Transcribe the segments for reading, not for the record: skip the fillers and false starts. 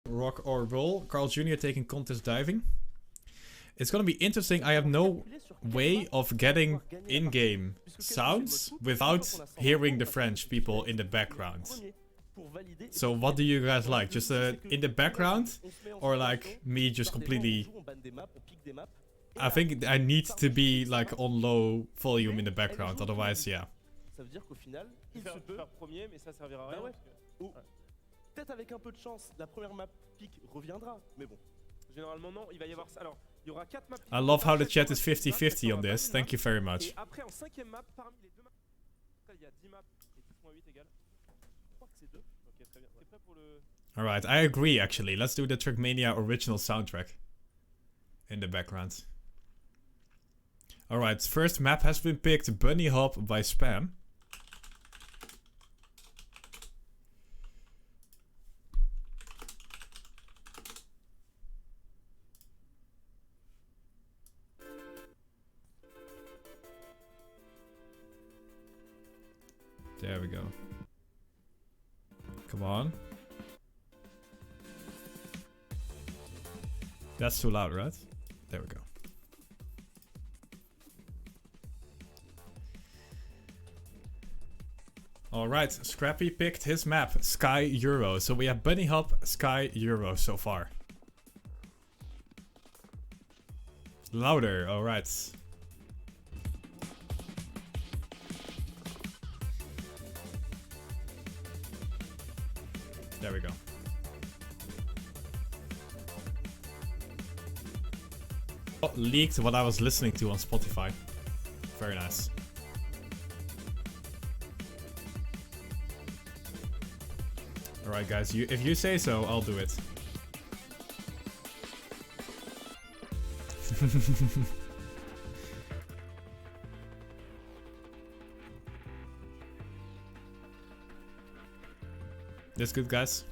Rock or roll. Carl Jr. taking contest diving. It's gonna be interesting. I have no way of getting in-game sounds without hearing the French people in the background. So what do you guys like? Just in the background? Or like me just completely... I think I need to be like on low volume in the background, otherwise yeah. Peut-être avec un peu de chance, la première map pique reviendra, mais bon. Généralement non, il va y avoir ça. Alors, il y aura 4 maps. I love how the chat is 50-50 on this. Thank you very much. Et après en 5ème map parmi les deux maps, il y a 10 maps et 10.8 égale. Je crois que c'est 2. OK, très bien. T'es prêt pour le All right, I agree actually. Let's do the TrackMania original soundtrack in the background. All right, first map has been picked, Bunny Hop by Spam. There we go. Come on. That's too loud, right? There we go. Alright, Scrapie picked his map, Sky Euro. So we have Bunny Hop, Sky Euro so far. Louder, alright. There we go. Leaked what I was listening to on Spotify. Very nice. Alright guys, if you say so, I'll do it. That's good, guys.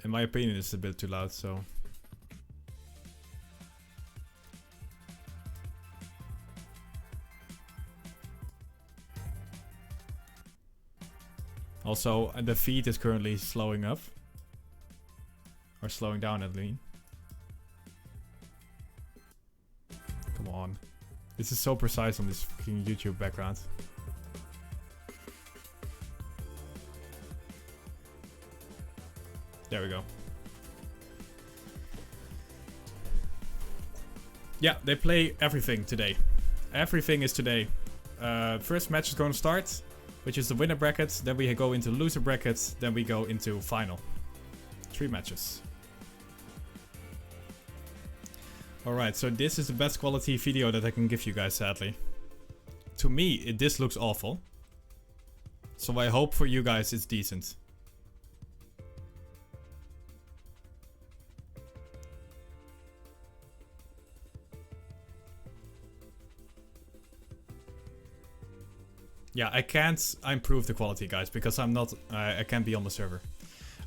In my opinion, it's a bit too loud, so... Also, the feed is currently slowing up. Or slowing down, at least. Come on. This is so precise on this fucking YouTube background. There we go. Yeah, they play everything today. Everything is today. First match is going to start, which is the winner bracket. Then we go into loser bracket. Then we go into final. 3 matches. Alright, so this is the best quality video that I can give you guys, sadly. To me, this looks awful. So I hope for you guys it's decent. Yeah, I can't improve the quality, guys, because I'm not, I can't be on the server.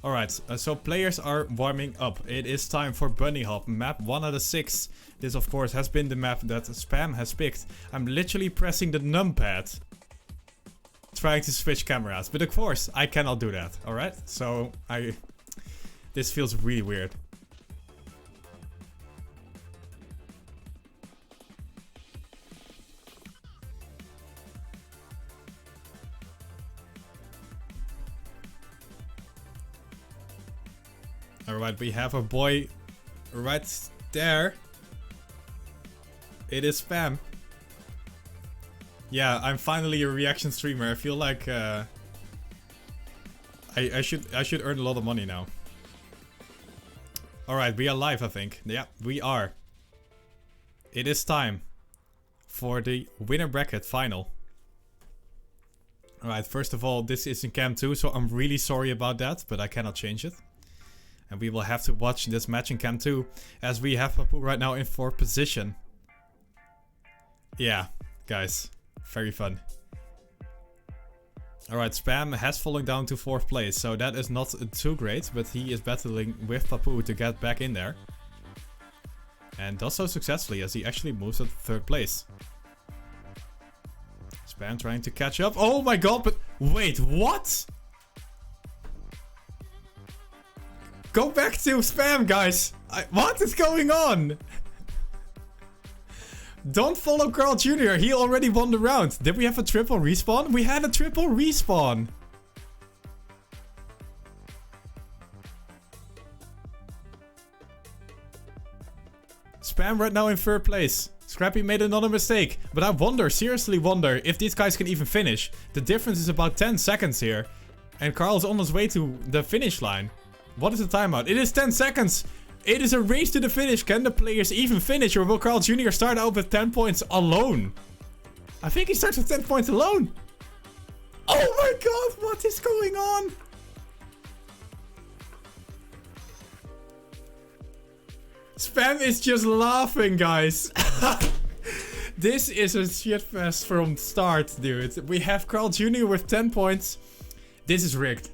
Alright, so players are warming up. It is time for Bunny Hop, map 1 out of 6. This, of course, has been the map that Spam has picked. I'm literally pressing the numpad, trying to switch cameras. But of course, I cannot do that, alright? So, this feels really weird. Alright, we have a boy right there. It is Spam. Yeah, I'm finally a reaction streamer. I feel like I should earn a lot of money now. Alright, we are live, I think. Yeah, we are. It is time for the winner bracket final. Alright, first of all, this is in Cam 2, so I'm really sorry about that, but I cannot change it. And we will have to watch this match in Cam 2, as we have Papou right now in 4th position. Yeah, guys, very fun. Alright, Spam has fallen down to 4th place, so that is not too great, but he is battling with Papou to get back in there. And does so successfully as he actually moves up to third place. Spam trying to catch up. Oh my god, but wait, what? Go back to Spam, guys. What is going on? Don't follow Carljr. He already won the round. Did we have a triple respawn? We had a triple respawn. Spam right now in third place. Scrapie made another mistake. But I wonder, seriously wonder, if these guys can even finish. The difference is about 10 seconds here. And Carl's on his way to the finish line. What is the timeout? It is 10 seconds. It is a race to the finish. Can the players even finish? Or will Carljr start out with 10 points alone? I think he starts with 10 points alone. Oh my god, what is going on? Spam is just laughing, guys. This is a shitfest from start, dude. We have Carljr with 10 points. This is rigged.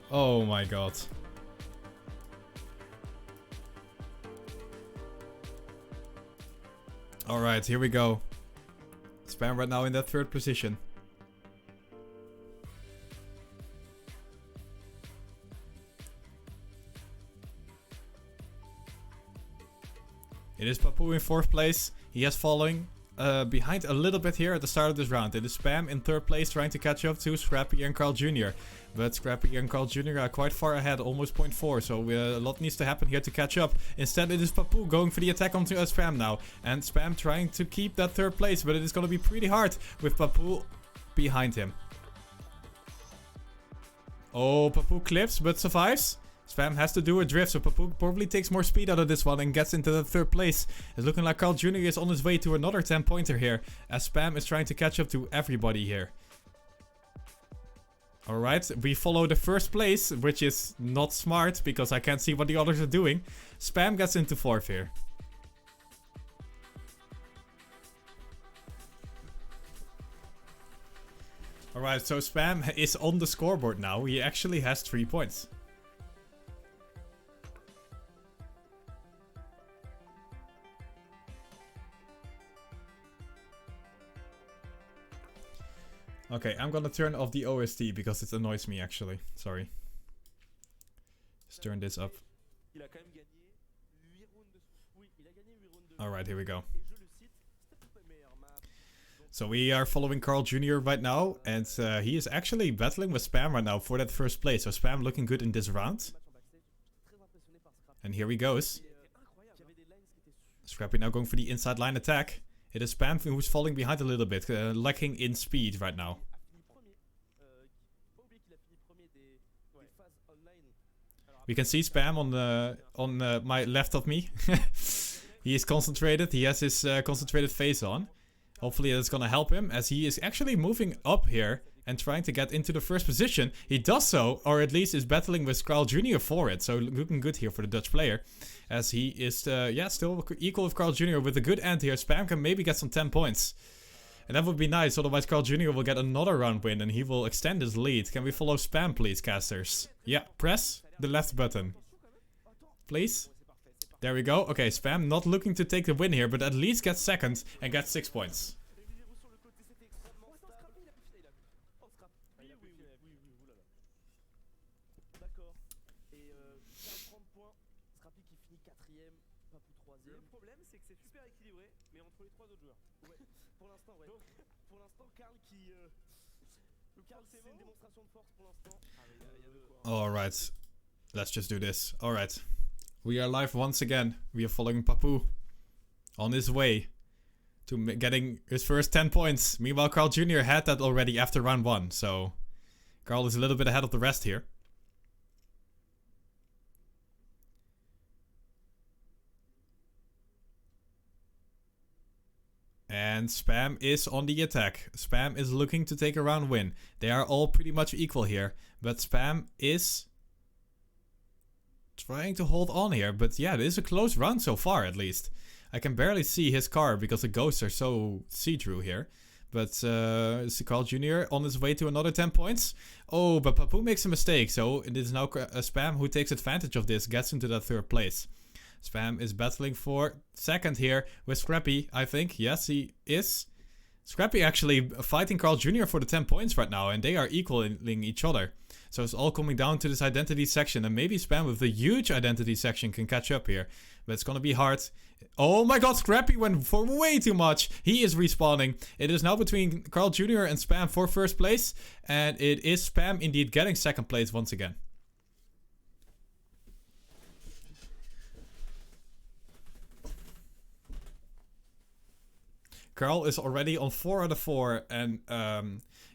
Oh my god. Alright, here we go. Spam right now in that third position. It is Papou in fourth place. He has fallen behind a little bit here at the start of this round. It is Spam in third place trying to catch up to Scrapie and Carljr. But Scrapie and Carljr are quite far ahead, almost 0.4. So a lot needs to happen here to catch up. Instead it is Papou going for the attack onto Spam now. And Spam trying to keep that third place. But it is going to be pretty hard with Papou behind him. Oh, Papou clips but survives. Spam has to do a drift, so Papou probably takes more speed out of this one and gets into the third place. It's looking like Carljr is on his way to another 10-pointer here, as Spam is trying to catch up to everybody here. Alright, we follow the first place, which is not smart, because I can't see what the others are doing. Spam gets into fourth here. Alright, so Spam is on the scoreboard now. He actually has 3 points. Okay, I'm gonna turn off the OST because it annoys me actually. Sorry. Let's turn this up. Alright, here we go. So we are following Carljr right now, and he is actually battling with Spam right now for that first place. So Spam looking good in this round. And here he goes. Scrapie now going for the inside line attack. It is Spam who's falling behind a little bit, lacking in speed right now. We can see Spam on my left of me. He is concentrated. He has his concentrated face on. Hopefully that's gonna help him, as he is actually moving up here and trying to get into the first position. He does so, or at least is battling with Carljr for it. So looking good here for the Dutch player. As he is, still equal with Carljr with a good end here. Spam can maybe get some 10 points. And that would be nice, otherwise Carljr will get another round win and he will extend his lead. Can we follow Spam, please, casters? Yeah, press the left button. Please. There we go. Okay, Spam not looking to take the win here, but at least gets second and gets 6 points. Alright, let's just do this. Alright, we are live once again. We are following Papou on his way to getting his first 10 points. Meanwhile, Carljr had that already after round 1, so Carl is a little bit ahead of the rest here. And Spam is on the attack. Spam is looking to take a round win. They are all pretty much equal here. But Spam is trying to hold on here. But yeah, it is a close round so far at least. I can barely see his car because the ghosts are so see-through here. But Carl Jr. on his way to another 10 points. Oh, but Papou makes a mistake. So it is now Spam who takes advantage of this, gets into that 3rd place. Spam is battling for 2nd here with Scrapie, I think. Yes, he is. Scrapie actually fighting Carl Jr. for the 10 points right now, and they are equaling each other. So it's all coming down to this identity section, and maybe Spam with the huge identity section can catch up here. But it's gonna be hard. Oh my god, Scrapie went for way too much. He is respawning. It is now between Carl Jr. and Spam for 1st place, and it is Spam indeed getting 2nd place once again. Carl is already on 4 out of 4, and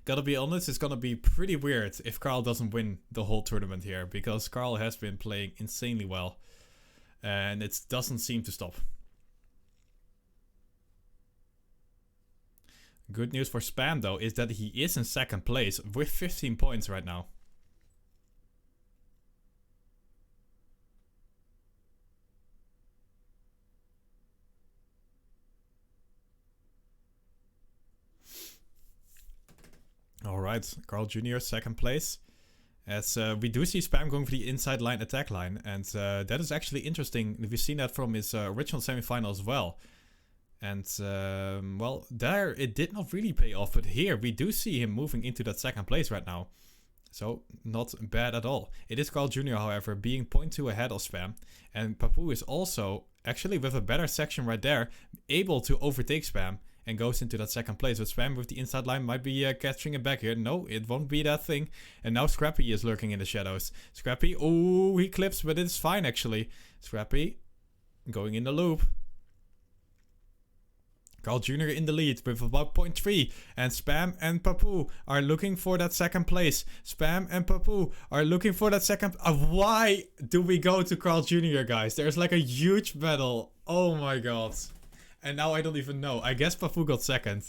gotta be honest, it's gonna be pretty weird if Carl doesn't win the whole tournament here, because Carl has been playing insanely well, and it doesn't seem to stop. Good news for Spam though is that he is in 2nd place with 15 points right now. Alright, Carl Jr. 2nd place. As we do see Spam going for the inside line attack line. And that is actually interesting. We've seen that from his original semifinal as well. And well, there it did not really pay off. But here we do see him moving into that 2nd place right now. So not bad at all. It is Carl Jr. however being 0.2 ahead of Spam. And Papou is also actually with a better section right there able to overtake Spam. And goes into that 2nd place. But Spam with the inside line might be catching it back here. No, it won't be that thing. And now Scrapie is lurking in the shadows. Scrapie, oh, he clips, but it's fine actually. Scrapie going in the loop. Carl Jr. in the lead with about 0.3. And Spam and Papou are looking for that 2nd place. Spam and Papou are looking for that 2nd. Why do we go to Carl Jr., guys? There's like a huge battle. Oh my god. And now I don't even know. I guess Papou got 2nd.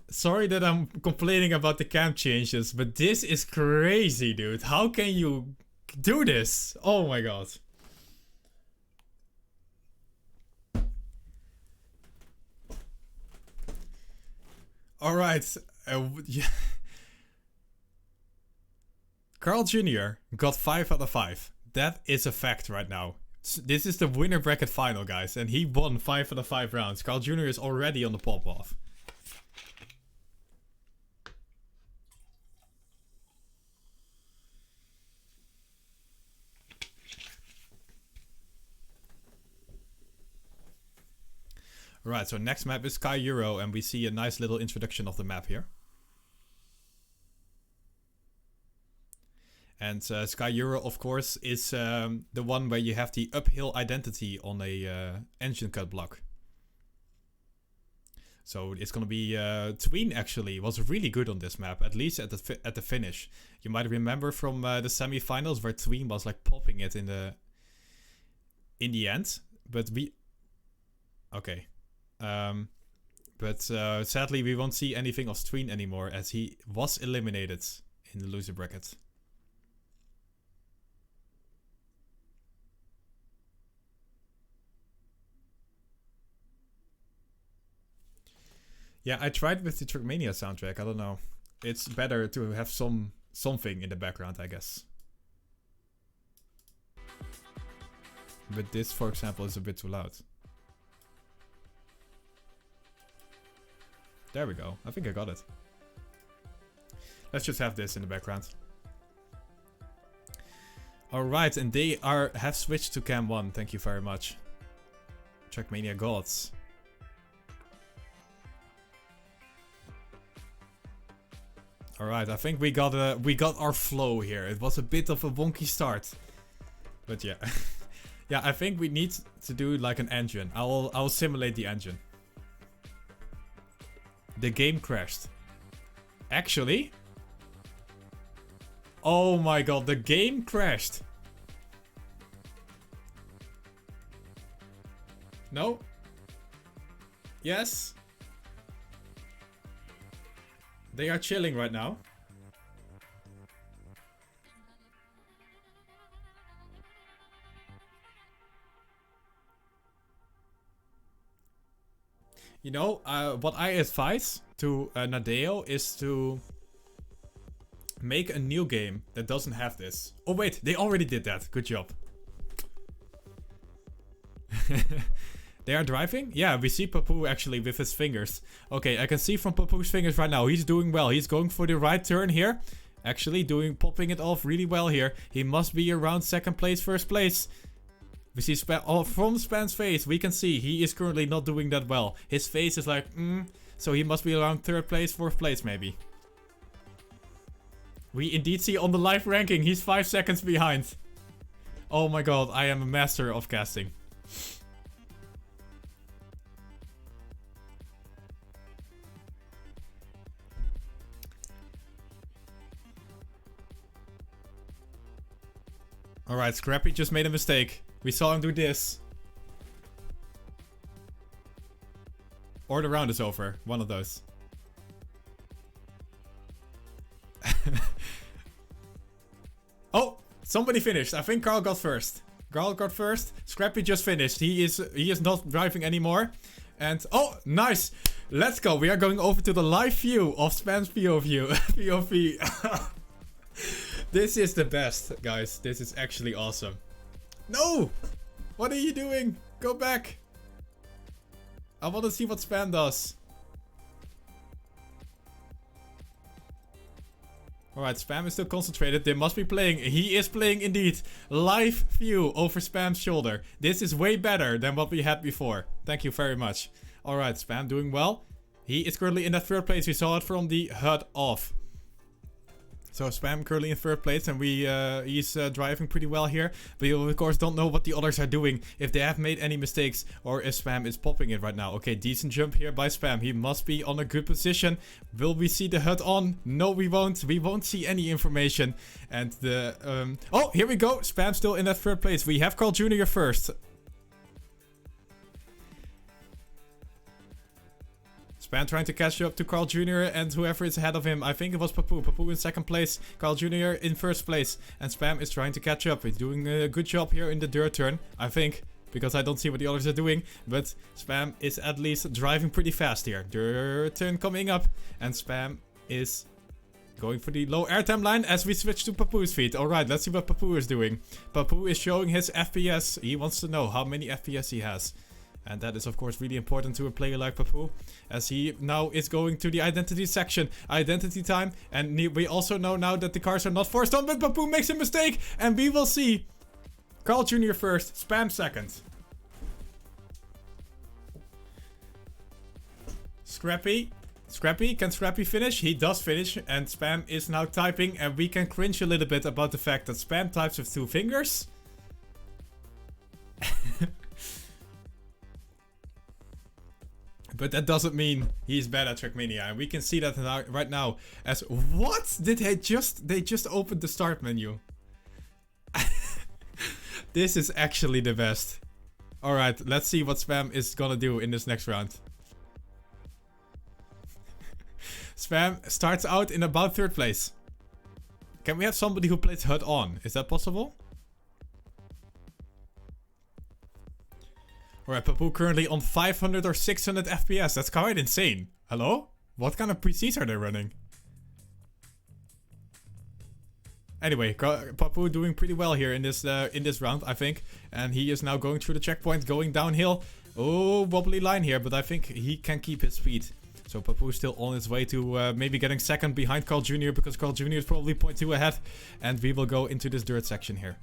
Sorry that I'm complaining about the camp changes, but this is crazy, dude. How can you do this? Oh my god. Alright. Yeah. Carl Jr. got 5 out of 5. That is a fact right now. This is the winner bracket final, guys, and he won 5 out of 5 rounds. Carl Jr. is already on the pop-off. Alright, so next map is Carljr, and we see a nice little introduction of the map here. And Carljr, of course, is the one where you have the uphill identity on a engine cut block. So it's gonna be Tween actually was really good on this map, at least at the finish. You might remember from the semi-finals where Tween was like popping it in the end, but we okay. But sadly we won't see anything of Tween anymore as he was eliminated in the loser bracket. Yeah, I tried with the TrackMania soundtrack. I don't know. It's better to have something in the background, I guess. But this, for example, is a bit too loud. There we go. I think I got it. Let's just have this in the background. Alright, and they have switched to Cam 1. Thank you very much. TrackMania gods. Alright, I think we got our flow here. It was a bit of a wonky start. But yeah. Yeah, I think we need to do like an engine. I'll simulate the engine. The game crashed. Actually? Oh my god, the game crashed. No? Yes? They are chilling right now. You know, what I advise to Nadeo is to make a new game that doesn't have this. Oh wait, they already did that. Good job. They are driving? Yeah, we see Papou actually with his fingers. Okay, I can see from Papou's fingers right now. He's doing well. He's going for the right turn here. Actually popping it off really well here. He must be around second place, first place. We see from Spam's face, we can see he is currently not doing that well. His face is like, so he must be around third place, fourth place maybe. We indeed see on the live ranking, he's 5 seconds behind. Oh my god, I am a master of casting. Alright, Scrapie just made a mistake. We saw him do this. Or the round is over. One of those. Oh! Somebody finished. I think Carl got first. Carl got first. Scrapie just finished. He is not driving anymore. And oh, nice! Let's go. We are going over to the live view of Spam's POV. This is the best, guys. This is actually awesome. No! What are you doing? Go back. I want to see what Spam does. Alright, Spam is still concentrated. They must be playing. He is playing indeed. Live view over Spam's shoulder. This is way better than what we had before. Thank you very much. Alright, Spam doing well. He is currently in that third place. We saw it from the HUD off. So Spam currently in third place, and he's driving pretty well here. But you of course don't know what the others are doing, if they have made any mistakes, or if Spam is popping it right now. Okay, decent jump here by Spam. He must be on a good position. Will we see the HUD on? No, we won't. We won't see any information. And the oh, here we go. Spam still in that third place. We have Carljr first. Spam trying to catch up to Carljr and whoever is ahead of him. I think it was Papou. Papou in second place. Carljr in first place. And Spam is trying to catch up. He's doing a good job here in the dirt turn, I think. Because I don't see what the others are doing. But Spam is at least driving pretty fast here. Dirt turn coming up. And Spam is going for the low airtime line as we switch to Papou's feed. Alright, let's see what Papou is doing. Papou is showing his FPS. He wants to know how many FPS he has. And that is of course really important to a player like Papou, as he now is going to the identity section. Identity time. And we also know now that the cars are not forced on, but Papou makes a mistake. And we will see Carljr first, Spam second. Scrapie. Scrapie, can Scrapie finish? He does finish, and Spam is now typing, and we can cringe a little bit about the fact that Spam types with 2 fingers. But that doesn't mean he's bad at TrackMania, and we can see that right now. As what did they just opened the start menu? This is actually the best. All right, let's see what Spam is gonna do in this next round. Spam starts out in about third place. Can we have somebody who plays HUD on? Is that possible? Alright, Papou currently on 500 or 600 FPS. That's quite insane. Hello? What kind of PCs are they running? Anyway, Papou doing pretty well here in this round, I think. And he is now going through the checkpoint, going downhill. Oh, wobbly line here, but I think he can keep his speed. So Papou is still on his way to maybe getting second behind Carljr, because Carljr is probably 0.2 ahead. And we will go into this dirt section here.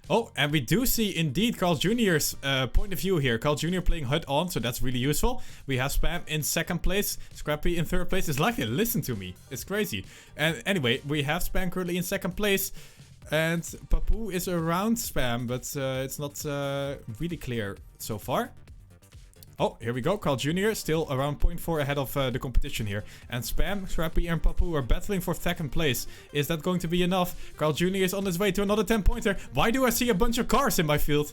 Oh, and we do see indeed Carljr's point of view here. Carljr playing HUD on, so that's really useful. We have Spam in second place, Scrapie in third place. It's like they listen to me. It's crazy. And anyway, we have Spam currently in second place. And Papou is around Spam, but it's not really clear so far. Oh, here we go. Carljr still around 0.4 ahead of the competition here. And Spam, Scrapie and Papou are battling for second place. Is that going to be enough? Carljr is on his way to another 10-pointer. Why do I see a bunch of cars in my field?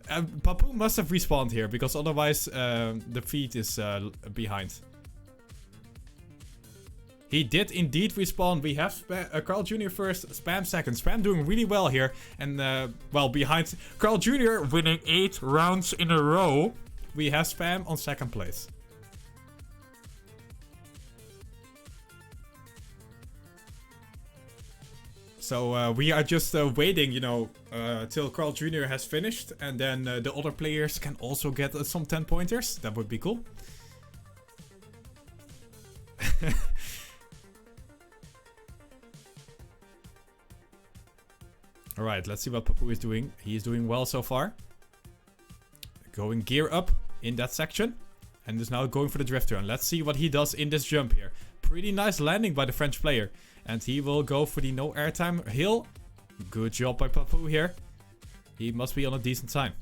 Papou must have respawned here, because otherwise the feed is behind. He did indeed respawn. We have Carljr first, Spam second. Spam doing really well here. And, well, behind Carljr winning 8 rounds in a row. we have Spam on second place. So we are just waiting, you know, till Carljr has finished. And then the other players can also get some 10 pointers. That would be cool. Alright, let's see what Papou is doing. He is doing well so far. Going gear up in that section. And is now going for the drift turn. Let's see what he does in this jump here. Pretty nice landing by the French player. And he will go for the no airtime hill. Good job by Papou here. He must be on a decent time.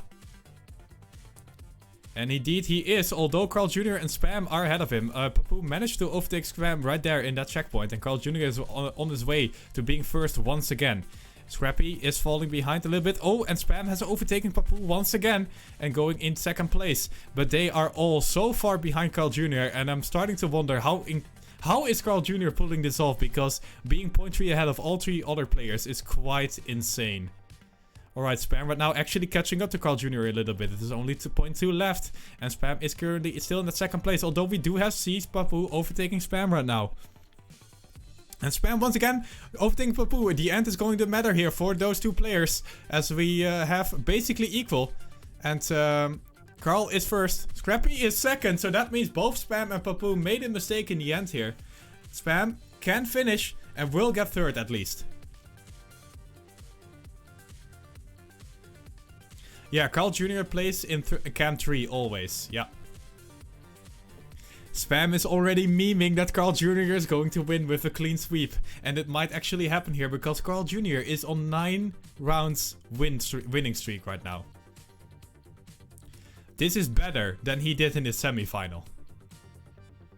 And indeed he is, although Carljr and Spam are ahead of him. Papou managed to overtake Spam right there in that checkpoint. And Carljr is on his way to being first once again. Scrapie is falling behind a little bit. Oh, and Spam has overtaken Papou once again and going in second place. But they are all so far behind Carljr, and I'm starting to wonder how is Carljr pulling this off, because being 0.3 ahead of all 3 other players is quite insane. Alright, Spam right now actually catching up to Carljr a little bit. It is only 2.2 left, and Spam is currently still in the second place, although we do have Papou overtaking Spam right now. And Spam once again overtaking Papou. The end is going to matter here for those 2 players, as we have basically equal. And Carl is first, Scrapie is second, so that means both Spam and Papou made a mistake in the end here. Spam can finish and will get third at least. Yeah, Carljr plays in Cam 3 always, yeah. Spam is already memeing that Carljr is going to win with a clean sweep. And it might actually happen here, because Carljr is on 9 rounds winning streak right now. This is better than he did in his semi-final.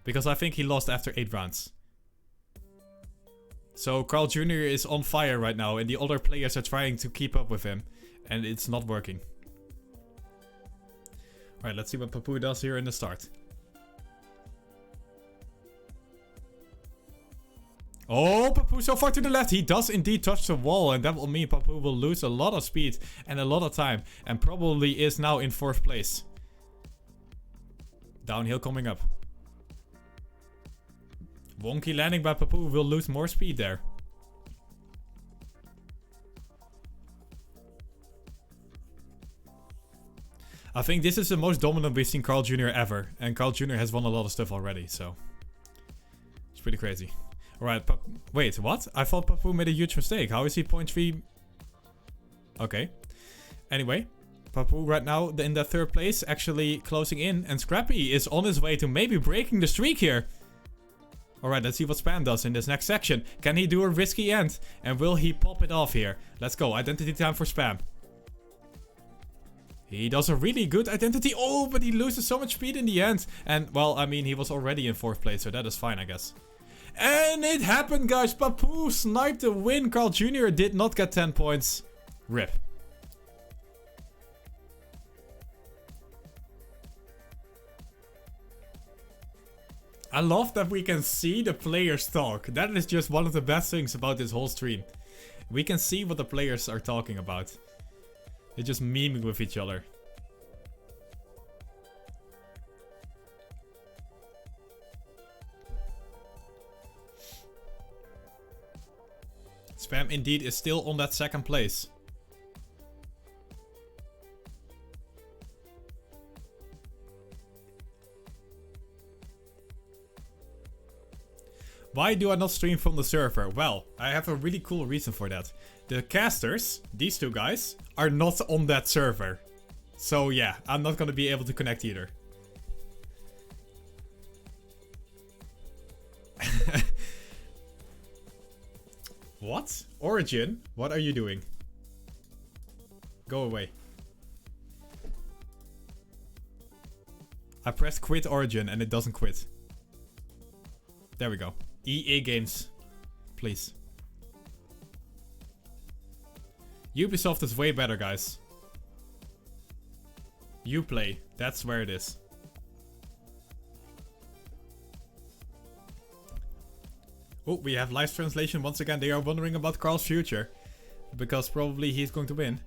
Because I think he lost after 8 rounds. So Carljr is on fire right now, and the other players are trying to keep up with him. And it's not working. Alright, let's see what Papou does here in the start. Oh, Papou so far to the left. He does indeed touch the wall, and that will mean Papou will lose a lot of speed and a lot of time. And probably is now in 4th place. Downhill coming up. Wonky landing by Papou will lose more speed there. I think this is the most dominant we've seen Carljr ever. And Carljr has won a lot of stuff already, so it's pretty crazy. Alright, wait, what? I thought Papou made a huge mistake. How is he 0.3? Okay. Anyway, Papou right now in that 3rd place, actually closing in. And Scrapie is on his way to maybe breaking the streak here. Alright, let's see what Spam does in this next section. Can he do a risky end? And will he pop it off here? Let's go, identity time for Spam. He does a really good identity. Oh, but he loses so much speed in the end. And, well, I mean, he was already in 4th place, so that is fine, I guess. And it happened, guys. Papou sniped the win. Carljr did not get 10 points. RIP. I love that we can see the players talk. That is just one of the best things about this whole stream. We can see what the players are talking about. They're just memeing with each other. Spam indeed is still on that 2nd place. Why do I not stream from the server? Well, I have a really cool reason for that. The casters, these 2 guys, are not on that server. So yeah, I'm not gonna be able to connect either. What? Origin? What are you doing? Go away. I pressed quit Origin and it doesn't quit. There we go. EA Games. Please. Ubisoft is way better, guys. Uplay. That's where it is. Oh, we have live translation once again. They are wondering about Carl's future. Because probably he's going to win.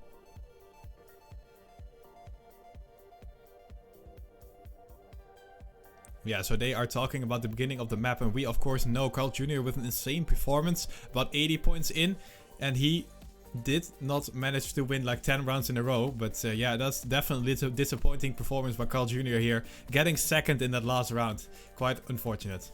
Yeah, so they are talking about the beginning of the map, and we of course know Carl Jr. with an insane performance, about 80 points in, and he did not manage to win like 10 rounds in a row. But yeah, that's definitely a disappointing performance by Carl Jr. here, getting second in that last round. Quite unfortunate.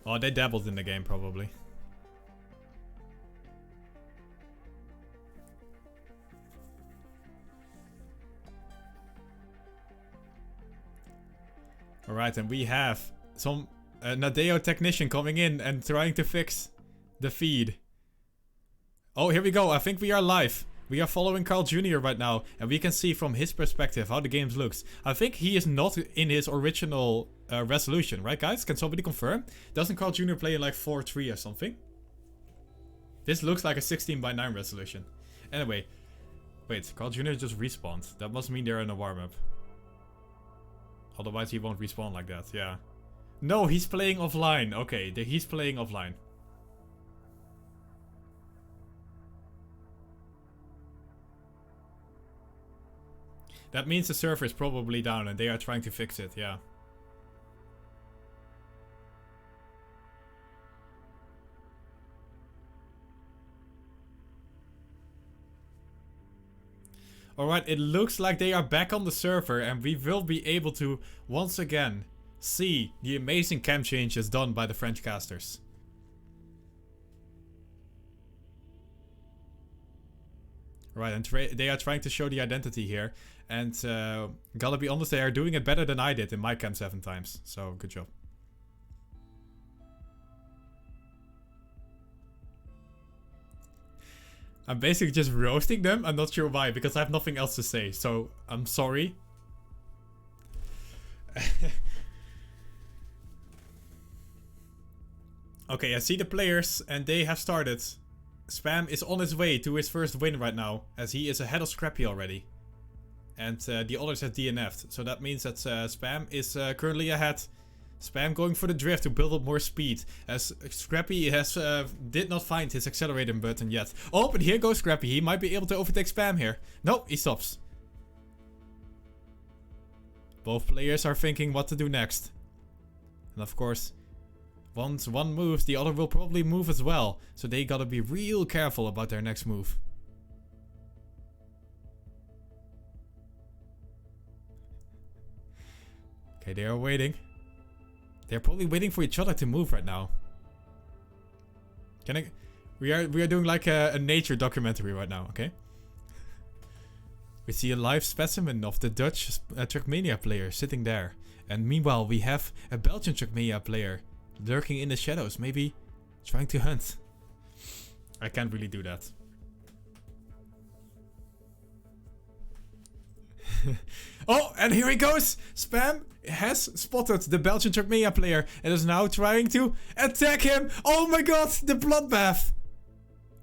Oh, they dabbled in the game, probably. Alright, and we have some Nadeo technician coming in and trying to fix the feed. Oh, here we go. I think we are live. We are following Carl Jr. right now, and we can see from his perspective how the game looks. I think he is not in his original resolution, right guys? Can somebody confirm? Doesn't Carl Jr. play in like 4:3 or something? This looks like a 16:9 resolution. Anyway, wait, Carl Jr. just respawned. That must mean they're in a warm-up. Otherwise he won't respawn like that, yeah. No, he's playing offline. Okay, he's playing offline. That means the server is probably down and they are trying to fix it, yeah. Alright, it looks like they are back on the server and we will be able to once again see the amazing cam changes done by the French casters. Right, and they are trying to show the identity here. And gotta be honest, they are doing it better than I did in my cam 7 times. So, good job. I'm basically just roasting them. I'm not sure why, because I have nothing else to say. So, I'm sorry. Okay, I see the players and they have started. Spam is on his way to his first win right now, as he is ahead of Scrapie already. And the others have DNF'd. So that means that Spam is currently ahead. Spam going for the drift to build up more speed, as Scrapie has did not find his accelerator button yet. Oh, but here goes Scrapie. He might be able to overtake Spam here. No, he stops. Both players are thinking what to do next. And of course, once one moves, the other will probably move as well. So they gotta be real careful about their next move. Okay, they are waiting. They're probably waiting for each other to move right now. We are doing like a nature documentary right now, okay? We see a live specimen of the Dutch TrackMania player sitting there. And meanwhile, we have a Belgian TrackMania player lurking in the shadows, maybe trying to hunt. I can't really do that. Oh, and here he goes! Spam has spotted the Belgian TrackMania player and is now trying to attack him! Oh my god, the bloodbath!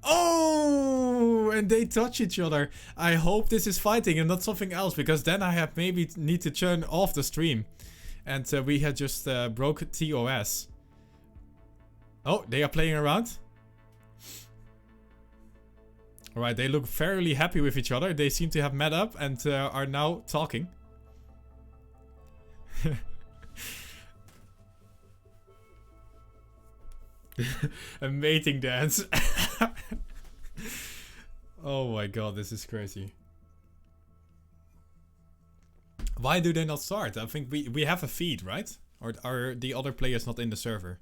Oh, and they touch each other. I hope this is fighting and not something else, because then I have maybe need to turn off the stream. And we had just broke TOS. Oh, they are playing around. Alright, they look fairly happy with each other. They seem to have met up and are now talking. A mating dance. Oh my god, this is crazy. Why do they not start? I think we have a feed, right? Or are the other players not in the server?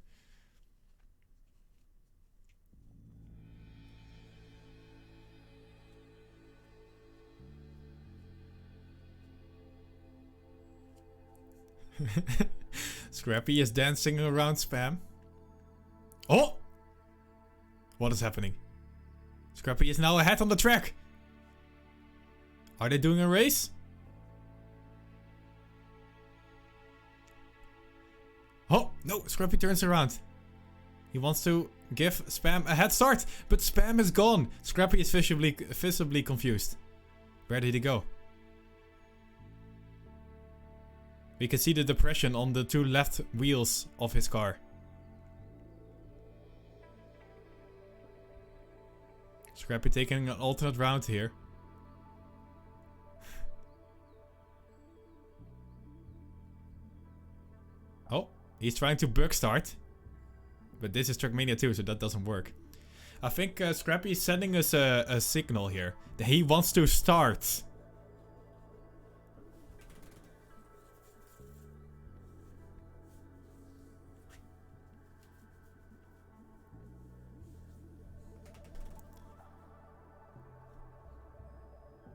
Scrapie is dancing around Spam. Oh! What is happening? Scrapie is now ahead on the track. Are they doing a race? Oh, no, Scrapie turns around. He wants to give Spam a head start, but Spam is gone. Scrapie is visibly confused. Where did he go? We can see the depression on the 2 left wheels of his car. Scrapie taking an alternate round here. Oh, he's trying to bug start. But this is TrackMania 2, so that doesn't work. I think Scrapie is sending us a signal here. That he wants to start.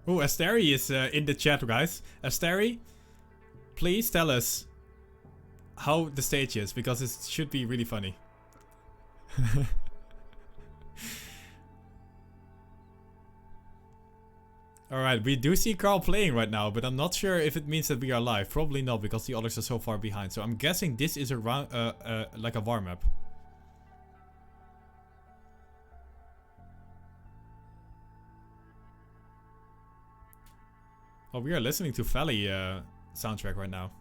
Oh, Asteri is in the chat, guys. Asteri, please tell us how the stage is, because it should be really funny. Alright, we do see Carl playing right now, but I'm not sure if it means that we are live. Probably not, because the others are so far behind. So I'm guessing this is a round, like a warm-up. Oh, we are listening to Valley soundtrack right now.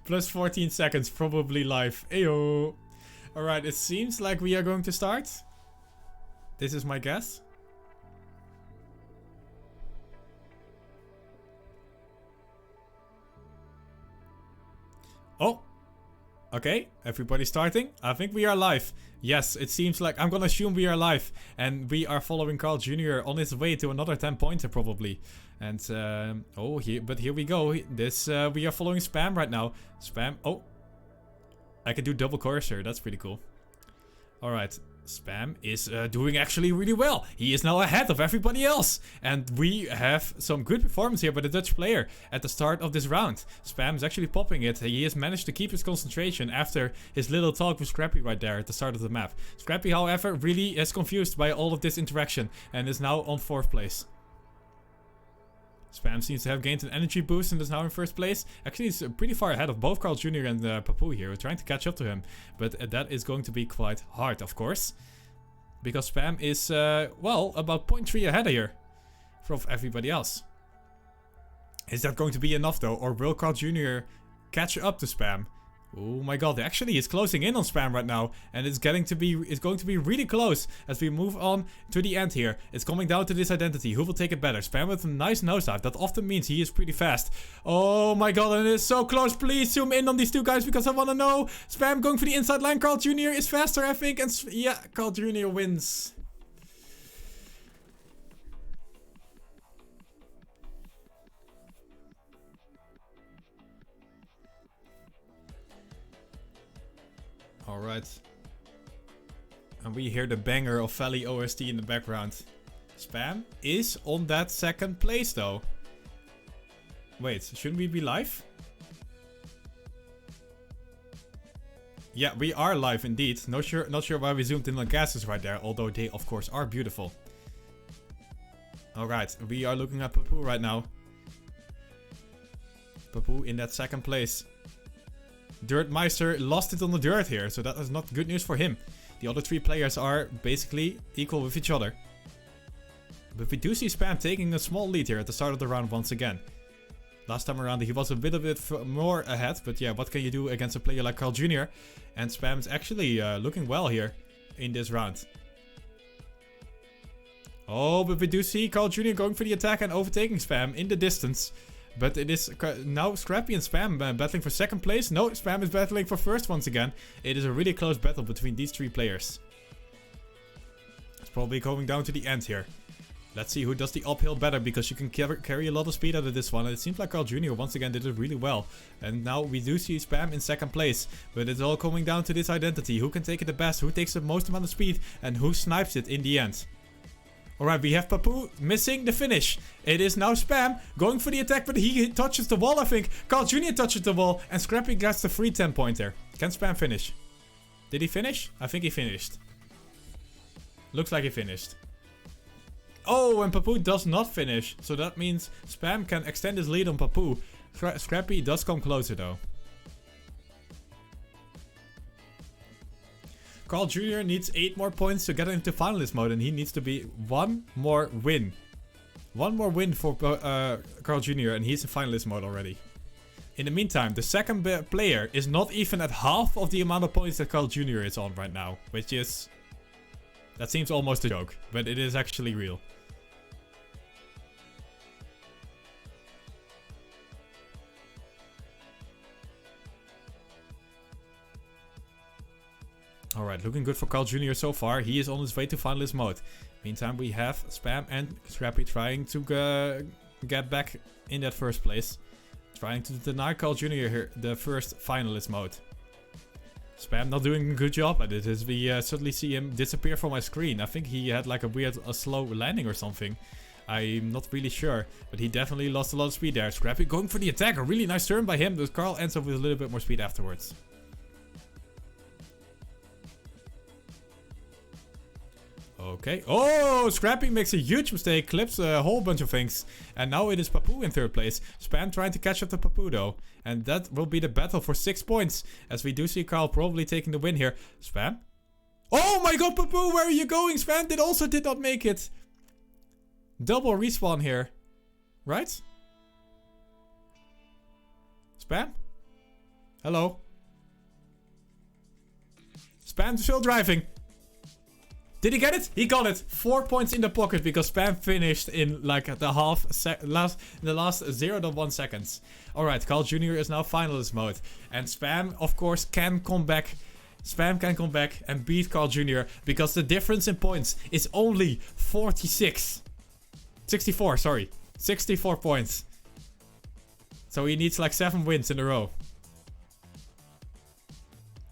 Plus 14 seconds, probably live. Ayo! Alright, it seems like we are going to start. This is my guess. Oh! Okay, everybody starting. I think we are live. Yes, it seems like I'm gonna assume we are live. And we are following Carl Jr. on his way to another 10-pointer probably. And, but here we go. We are following Spam right now. Spam, oh. I can do double cursor, that's pretty cool. Alright, Spam is doing actually really well. He is now ahead of everybody else. And we have some good performance here by the Dutch player at the start of this round. Spam is actually popping it. He has managed to keep his concentration after his little talk with Scrapie right there at the start of the map. Scrapie, however, really is confused by all of this interaction and is now on 4th place. Spam seems to have gained an energy boost and is now in 1st place. Actually, he's pretty far ahead of both Carl Jr. and Papou here. We're trying to catch up to him. But that is going to be quite hard, of course. Because Spam is, well, about 0.3 ahead of here from everybody else. Is that going to be enough, though? Or will Carl Jr. catch up to Spam? Oh my god, actually he's closing in on Spam right now. And it's going to be really close as we move on to the end here. It's coming down to this identity. Who will take it better? Spam with a nice nosedive. That often means he is pretty fast. Oh my god, and it's so close. Please zoom in on these 2 guys because I want to know. Spam going for the inside line. Carl Jr. is faster, I think. And yeah, Carl Jr. wins. Alright. And we hear the banger of Valley OST in the background. Spam is on that 2nd place though. Wait, shouldn't we be live? Yeah, we are live indeed. Not sure why we zoomed in on gases right there, although they of course are beautiful. Alright, we are looking at Papou right now. Papou in that 2nd place. Dirtmeister lost it on the dirt here, so that is not good news for him. The other 3 players are basically equal with each other. But we do see Spam taking a small lead here at the start of the round once again. Last time around he was a bit more ahead, but yeah, what can you do against a player like Carl Jr.? And Spam is actually looking well here in this round. Oh, but we do see Carl Jr. going for the attack and overtaking Spam in the distance. But it is now Scrapie and Spam battling for 2nd place. No, Spam is battling for 1st once again. It is a really close battle between these 3 players. It's probably going down to the end here. Let's see who does the uphill better, because you can carry a lot of speed out of this one. And it seems like Carl Jr. once again did it really well. And now we do see Spam in 2nd place. But it's all coming down to this identity. Who can take it the best, who takes the most amount of speed, and who snipes it in the end. Alright, we have Papou missing the finish. It is now Spam going for the attack, but he touches the wall, I think. Carl Jr. touches the wall, and Scrapie gets the free 10-pointer. Can Spam finish? Did he finish? I think he finished. Looks like he finished. Oh, and Papou does not finish. So that means Spam can extend his lead on Papou. Scrapie does come closer, though. Carl Jr. needs 8 more points to get into finalist mode, and he needs to be 1 more win One more win for Carl Jr. and he's in finalist mode already. In the meantime, the second player is not even at half of the amount of points that Carl Jr. is on right now. Which is... that seems almost a joke, but it is actually real. Alright, looking good for Carl Jr. so far. He is on his way to finalist mode. Meantime, we have Spam and Scrapie trying to get back in that first place. Trying to deny Carl Jr. here the first finalist mode. Spam not doing a good job at it as we suddenly see him disappear from my screen. I think he had like a slow landing or something. I'm not really sure, but he definitely lost a lot of speed there. Scrapie going for the attack. A really nice turn by him, but Carl ends up with a little bit more speed afterwards. Okay. Oh, Scrapie makes a huge mistake, clips a whole bunch of things. And now it is Papou in third place. Spam trying to catch up to Papou though. And that will be the battle for 6 points. As we do see Carl probably taking the win here. Spam? Oh my god, Papou, where are you going? Spam did not make it. Double respawn here. Right? Spam? Hello? Spam still driving. Did he get it? He got it. 4 points in the pocket because Spam finished in like the last 0.1 seconds. Alright, Carl Jr. is now finalist mode. And Spam, of course, can come back. Spam can come back and beat Carl Jr. because the difference in points is only 64, sorry. 64 points. So he needs like 7 wins in a row.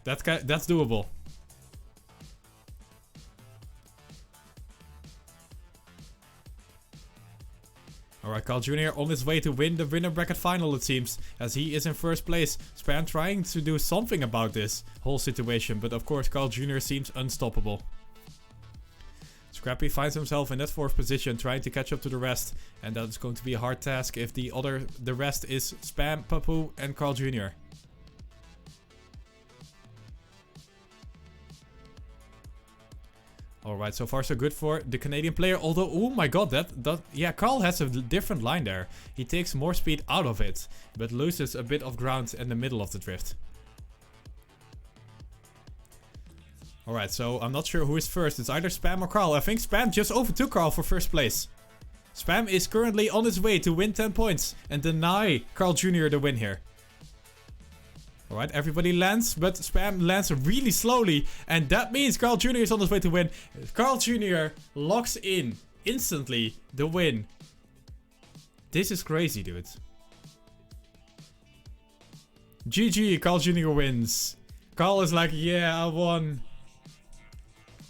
That's doable. Alright, Carl Jr. on his way to win the winner bracket final, it seems, as he is in first place. Spam trying to do something about this whole situation, but of course Carl Jr. seems unstoppable. Scrapie finds himself in that 4th position, trying to catch up to the rest, and that is going to be a hard task if the rest is Spam, Papou, and Carl Jr. Alright, so far so good for the Canadian player. Although, oh my god, yeah, Carl has a different line there. He takes more speed out of it, but loses a bit of ground in the middle of the drift. Alright, so I'm not sure who is first. It's either Spam or Carl. I think Spam just overtook Carl for first place. Spam is currently on his way to win 10 points and deny Carl Jr. the win here. Alright, everybody lands, but Spam lands really slowly. And that means Carl Jr. is on his way to win. Carl Jr. locks in instantly the win. This is crazy, dude. GG, Carl Jr. wins. Carl is like, yeah, I won.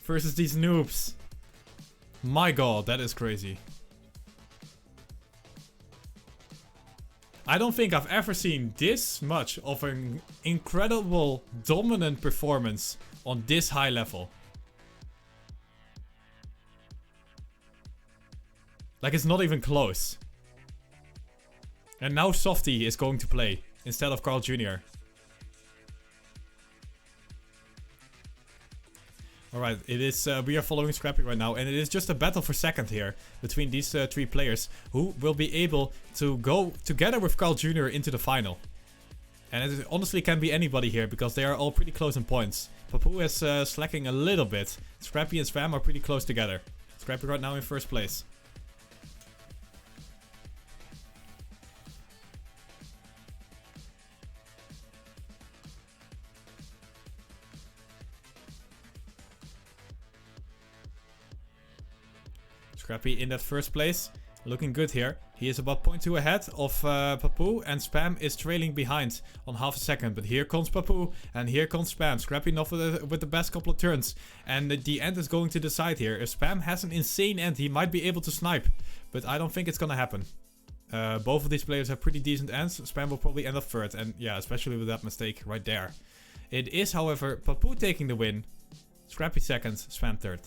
Versus these noobs. My god, that is crazy. I don't think I've ever seen this much of an incredible dominant performance on this high level. Like, it's not even close. And now Softy is going to play instead of Carl Jr. Alright, it is, we are following Scrapie right now, and it is just a battle for second here between these 3 players who will be able to go together with Carl Jr. into the final. And it honestly can be anybody here because they are all pretty close in points. Papou is slacking a little bit. Scrapie and Spam are pretty close together. Scrapie right now in first place. Scrapie in that first place. Looking good here. He is about 0.2 ahead of Papou, and Spam is trailing behind on half a second. But here comes Papou and here comes Spam. Scrapie not with the best couple of turns. And the end is going to decide here. If Spam has an insane end, he might be able to snipe. But I don't think it's gonna happen. Both of these players have pretty decent ends. Spam will probably end up third. And yeah, especially with that mistake right there. It is, however, Papou taking the win. Scrapie second, Spam third.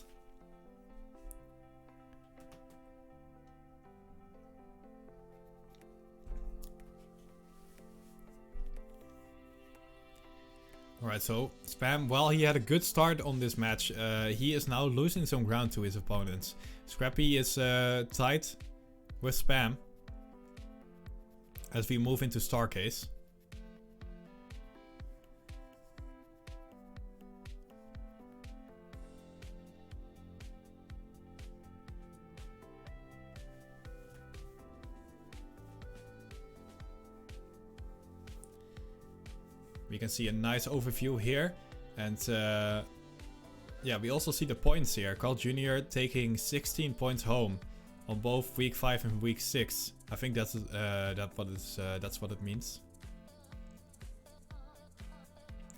Alright, so Spam, while he had a good start on this match, he is now losing some ground to his opponents. Scrapie is tight with Spam as we move into Starcase. We can see a nice overview here. And yeah, we also see the points here. Carl Jr. taking 16 points home on both week 5 and week 6. I think that's what it means.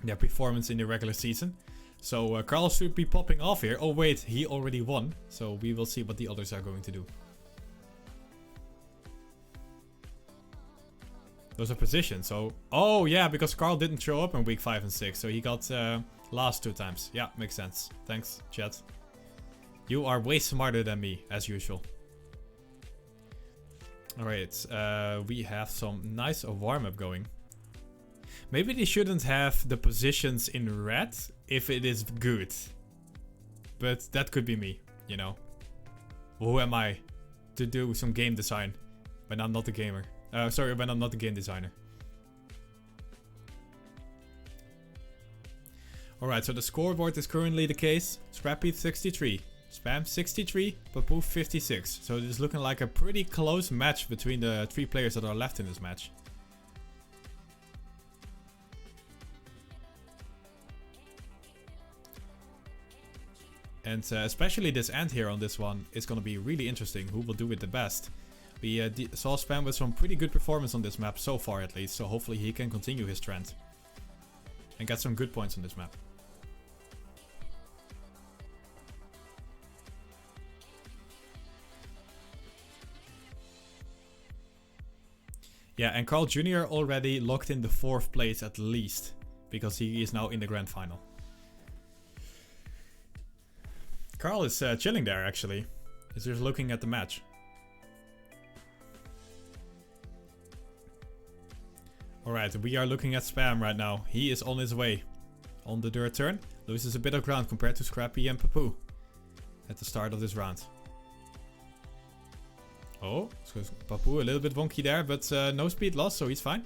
Their performance in the regular season. So Carl should be popping off here. Oh wait, he already won. So we will see what the others are going to do. Those are positions. So, oh yeah, because Carl didn't show up in week 5 and 6. So he got last 2 times. Yeah, makes sense. Thanks, chat. You are way smarter than me, as usual. Alright, we have some nice warm-up going. Maybe they shouldn't have the positions in red if it is good. But that could be me, you know. Who am I to do some game design when I'm not a gamer? Sorry, when I'm not a game designer. Alright, so the scoreboard is currently the case. Scrapie 63, Spam 63, Papou 56. So it is looking like a pretty close match between the 3 players that are left in this match. And especially this end here on this one is going to be really interesting. Who will do it the best? We saw Spam with some pretty good performance on this map so far at least. So hopefully he can continue his trend. And get some good points on this map. Yeah, and Carl Jr. already locked in the 4th place at least. Because he is now in the grand final. Carl is chilling there actually. He's just looking at the match. Alright, we are looking at Spam right now. He is on his way. On the dirt turn. Loses a bit of ground compared to Scrapie and Papou. At the start of this round. Oh, so Papou a little bit wonky there, but no speed loss, so he's fine.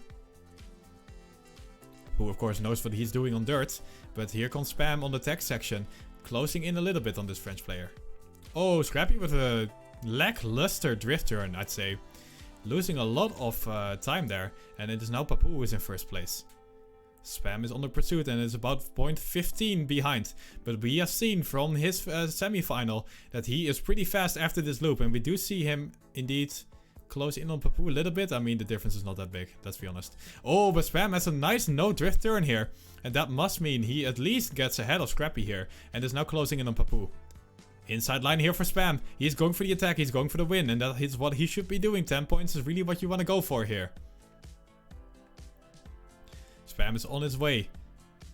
Who of course knows what he's doing on dirt. But here comes Spam on the tech section. Closing in a little bit on this French player. Oh, Scrapie with a lackluster drift turn, I'd say. Losing a lot of time there. And it is now Papou who is in first place. Spam is under pursuit and is about 0.15 behind. But we have seen from his semi-final that he is pretty fast after this loop. And we do see him indeed close in on Papou a little bit. I mean, the difference is not that big, let's be honest. Oh, but Spam has a nice no drift turn here. And that must mean he at least gets ahead of Scrapie here. And is now closing in on Papou. Inside line here for Spam. He's going for the attack, he's going for the win. And that is what he should be doing. 10 points is really what you want to go for here. Spam is on his way.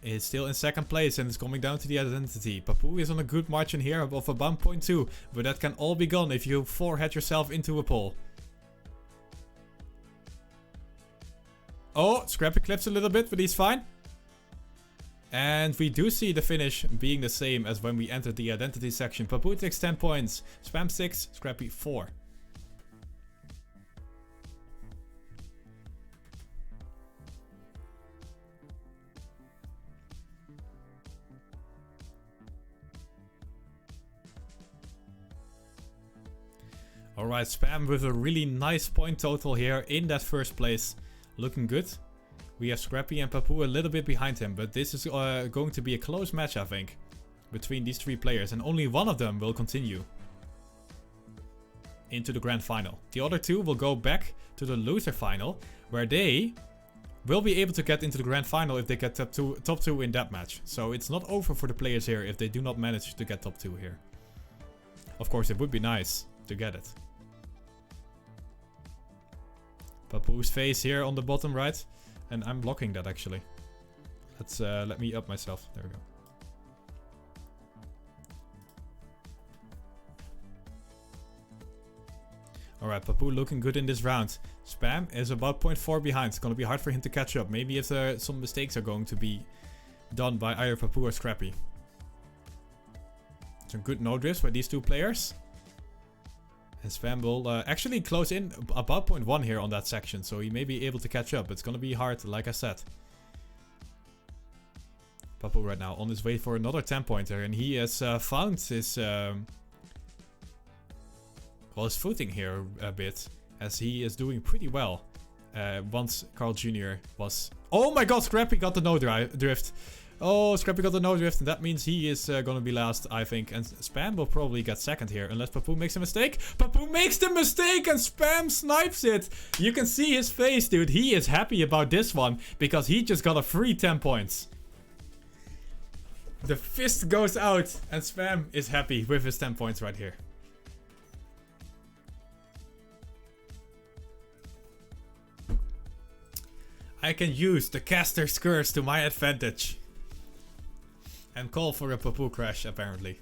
He's still in second place and it's coming down to the identity. Papou is on a good margin here of about 0.2. But that can all be gone if you forehead yourself into a pole. Oh, Scrapie clips a little bit, but he's fine. And we do see the finish being the same as when we entered the identity section. Papou takes 10 points, Spam 6, Scrapie 4. Alright, Spam with a really nice point total here in that first place. Looking good. We have Scrapie and Papou a little bit behind him, but this is going to be a close match, I think, between these 3 players, and only one of them will continue into the grand final. The other 2 will go back to the loser final, where they will be able to get into the grand final if they get top 2 in that match. So it's not over for the players here if they do not manage to get top 2 here. Of course, it would be nice to get it. Papou's face here on the bottom right. And I'm blocking that actually. Let's let me up myself. There we go. Alright, Papou looking good in this round. Spam is about 0.4 behind. It's going to be hard for him to catch up. Maybe if some mistakes are going to be done by either Papou or Scrapie. Some good no drifts by these 2 players. And Spam will actually close in about 0.1 here on that section. So he may be able to catch up. It's going to be hard, like I said. Papou right now on his way for another 10-pointer. And he has found his, his footing here a bit. As he is doing pretty well. Once Carljr was... Oh my god, Scrapie got the no drift. Oh, Scrapie got the no drift, and that means he is gonna be last, I think. And Spam will probably get second here, unless Papou makes a mistake. Papou makes the mistake, and Spam snipes it. You can see his face, dude. He is happy about this one, because he just got a free 10 points. The fist goes out, and Spam is happy with his 10 points right here. I can use the caster's curse to my advantage. And call for a Papou crash, apparently.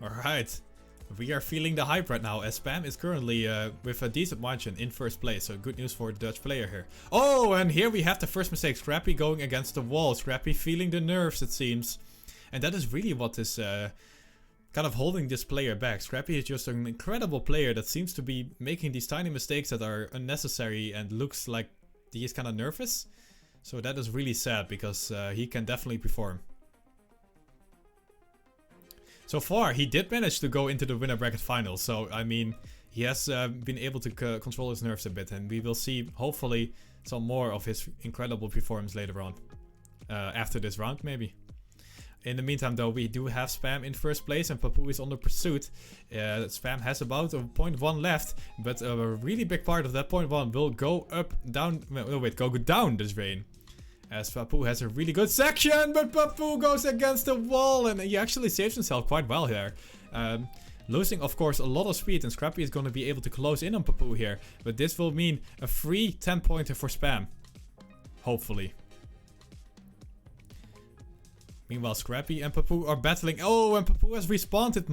Alright. We are feeling the hype right now, as Spam is currently with a decent margin in first place. So good news for the Dutch player here. Oh, and here we have the first mistake. Scrapie going against the wall. Scrapie feeling the nerves, it seems. And that is really what is... kind of holding this player back. Scrapie is just an incredible player that seems to be making these tiny mistakes that are unnecessary and looks like he is kind of nervous. So that is really sad because he can definitely perform. So far, he did manage to go into the winner bracket final. So, I mean, he has been able to control his nerves a bit. And we will see, hopefully, some more of his incredible performance later on. After this round, maybe. In the meantime, though, we do have Spam in first place and Papou is under pursuit. Spam has about a 0.1 left, but a really big part of that 0.1 will go up, down, go down this drain. As Papou has a really good section, but Papou goes against the wall and he actually saves himself quite well here. Losing, of course, a lot of speed, and Scrapie is going to be able to close in on Papou here. But this will mean a free 10-pointer for Spam. Hopefully. Meanwhile, Scrapie and Papou are battling. Oh, and Papou has respawned. It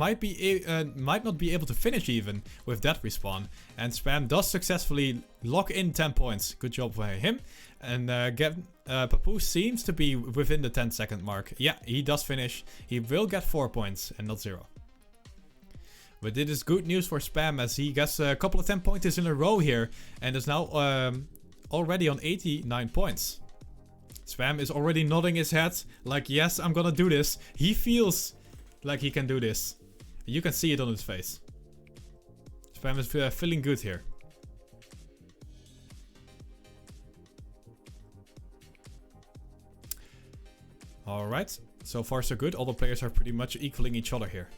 might not be able to finish even with that respawn. And Spam does successfully lock in 10 points. Good job for him. And Papou seems to be within the 10-second mark. Yeah, he does finish. He will get 4 points and not 0. But it is good news for Spam as he gets a couple of 10 pointers in a row here. And is now already on 89 points. Spam is already nodding his head like, yes, I'm gonna do this. He feels like he can do this. You can see it on his face. Spam is feeling good here. Alright, so far so good. All the players are pretty much equaling each other here.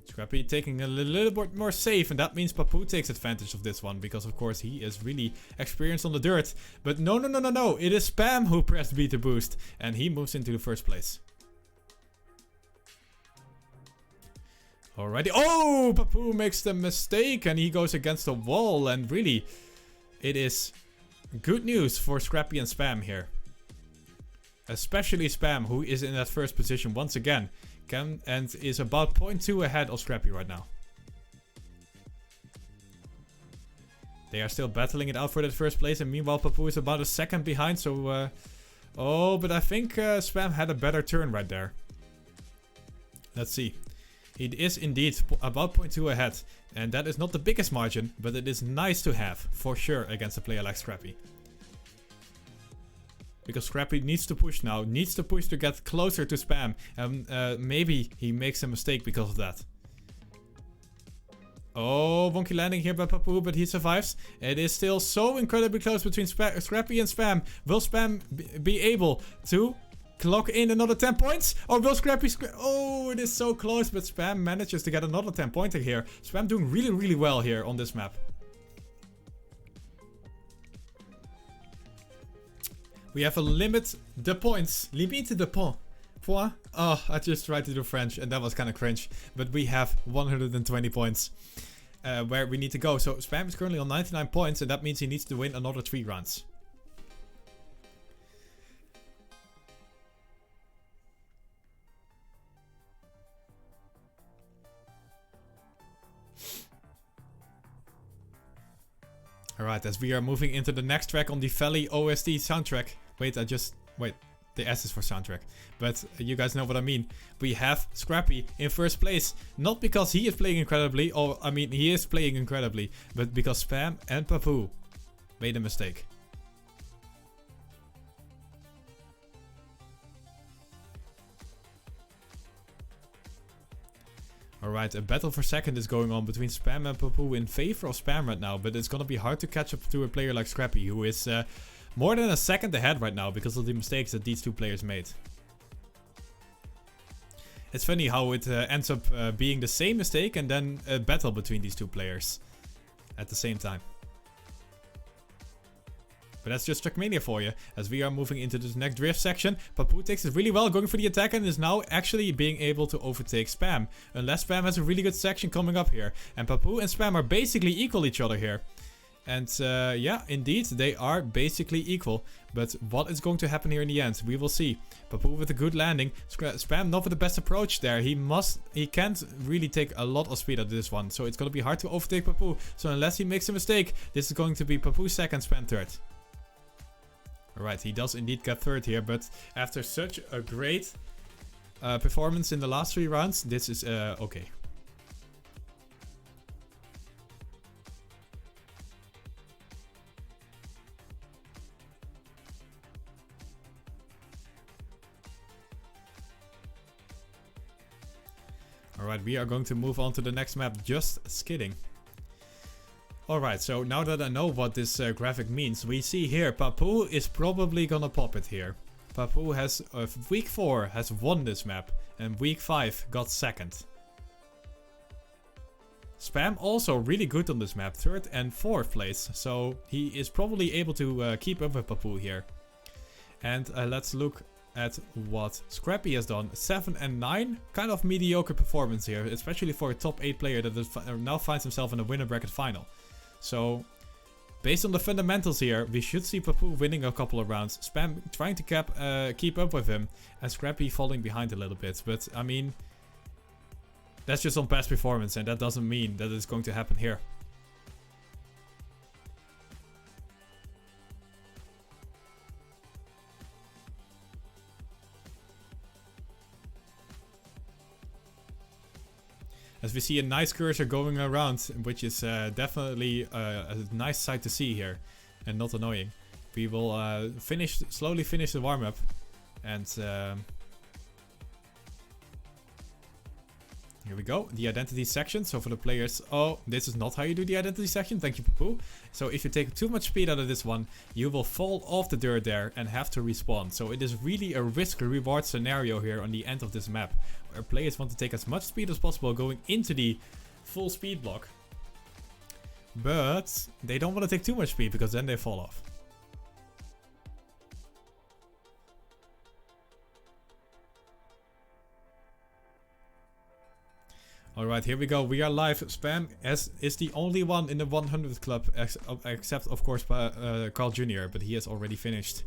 Scrapie taking a little bit more safe, and that means Papou takes advantage of this one, because of course he is really experienced on the dirt. But no, it is Spam who pressed B to boost, and he moves into the first place. Alrighty, oh, Papou makes the mistake, and he goes against the wall, and really, it is good news for Scrapie and Spam here. Especially Spam, who is in that first position once again. And is about 0.2 ahead of Scrapie right now. They are still battling it out for that first place. And meanwhile, Papou is about a second behind. So, oh, but I think Spam had a better turn right there. Let's see. He is indeed about 0.2 ahead. And that is not the biggest margin. But it is nice to have, for sure, against a player like Scrapie. Because Scrapie needs to push now. Needs to push to get closer to Spam. And maybe he makes a mistake because of that. Oh, wonky landing here by Papou, but he survives. It is still so incredibly close between Scrapie and Spam. Will Spam be able to clock in another 10 points? Or will Scrapie... Oh, it is so close, but Spam manages to get another 10 pointer here. Spam doing really, really well here on this map. We have a limit de points. Limite de points. Oh, I just tried to do French and that was kind of cringe. But we have 120 points where we need to go. So Spam is currently on 99 points and that means he needs to win another 3 rounds. Alright, as we are moving into the next track on the Valley OST soundtrack. Wait, The S is for soundtrack. But you guys know what I mean. We have Scrapie in first place. Not because he is playing incredibly, or I mean he is playing incredibly, but because Spam and Papou made a mistake. Alright, a battle for second is going on between Spam and Papou in favor of Spam right now, but it's gonna be hard to catch up to a player like Scrapie, who is more than a second ahead right now because of the mistakes that these two players made. It's funny how it ends up being the same mistake and then a battle between these two players at the same time. But that's just TrackMania for you, as we are moving into this next drift section. Papou takes it really well, going for the attack, and is now actually being able to overtake Spam. Unless Spam has a really good section coming up here. And Papou and Spam are basically equal each other here. And yeah, indeed, they are basically equal. But what is going to happen here in the end? We will see. Papou with a good landing. Spam not with the best approach there. He can't really take a lot of speed out of this one. So it's going to be hard to overtake Papou. So unless he makes a mistake, this is going to be Papou second, Spam third. Alright, he does indeed get third here, but after such a great performance in the last 3 rounds, this is okay. Alright, we are going to move on to the next map, just skidding. Alright, so now that I know what this graphic means, we see here Papou is probably gonna pop it here. Papou has, week 4 has won this map, and week 5 got second. Spam also really good on this map, 3rd and 4th place, so he is probably able to keep up with Papou here. And let's look at what Scrapie has done. 7 and 9, kind of mediocre performance here, especially for a top 8 player that is, now finds himself in a winner bracket final. So, based on the fundamentals here, we should see Papou winning a couple of rounds. Spam trying to keep up with him, and Scrapie falling behind a little bit. But, I mean, that's just on past performance, and that doesn't mean that it's going to happen here. As we see a nice cursor going around, which is definitely a nice sight to see here, and not annoying. We will slowly finish the warm-up, and here we go, the identity section. So for the players, oh, this is not how you do the identity section, thank you Papou. So if you take too much speed out of this one, you will fall off the dirt there and have to respawn. So it is really a risk-reward scenario here on the end of this map, where players want to take as much speed as possible going into the full speed block. But they don't want to take too much speed, because then they fall off. Alright, here we go. We are live. Spam is the only one in the 100 club, except of course Carljr, but he has already finished.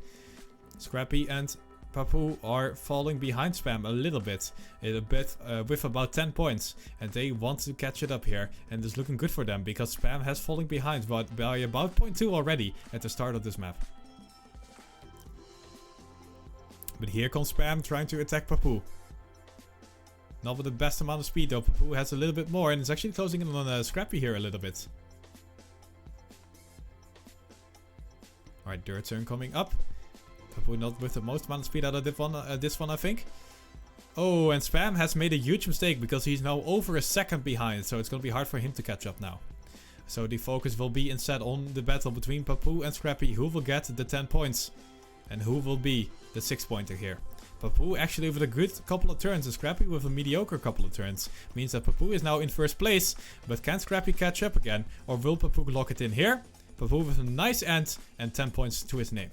Scrapie and Papou are falling behind Spam a little bit, with about 10 points, and they want to catch it up here, and it's looking good for them because Spam has fallen behind by about 0.2 already at the start of this map. But here comes Spam trying to attack Papou. Not with the best amount of speed though. Papou has a little bit more, and it's actually closing in on Scrapie here a little bit. Alright, dirt turn coming up. Papou not with the most amount of speed out of this one, I think. Oh, and Spam has made a huge mistake because he's now over a second behind, so it's going to be hard for him to catch up now. So the focus will be instead on the battle between Papou and Scrapie. Who will get the 10 points and who will be the 6-pointer here. Papou actually with a good couple of turns, and Scrapie with a mediocre couple of turns. Means that Papou is now in first place, but can Scrapie catch up again, or will Papou lock it in here? Papou with a nice end and 10 points to his name.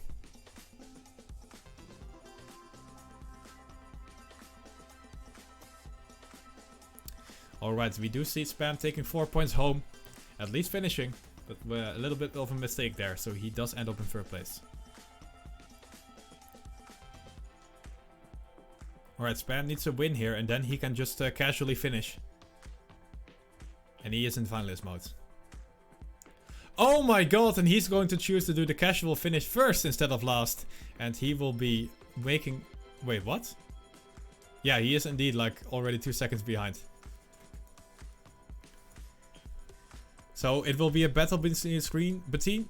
Alright, we do see Spam taking 4 points home, at least finishing, but a little bit of a mistake there, so he does end up in third place. Alright, Spam needs a win here, and then he can just casually finish. And he is in finalist mode. Oh my god, and he's going to choose to do the casual finish first instead of last. And he will be making... Wait, what? Yeah, he is indeed like already 2 seconds behind. So it will be a battle between Scrapie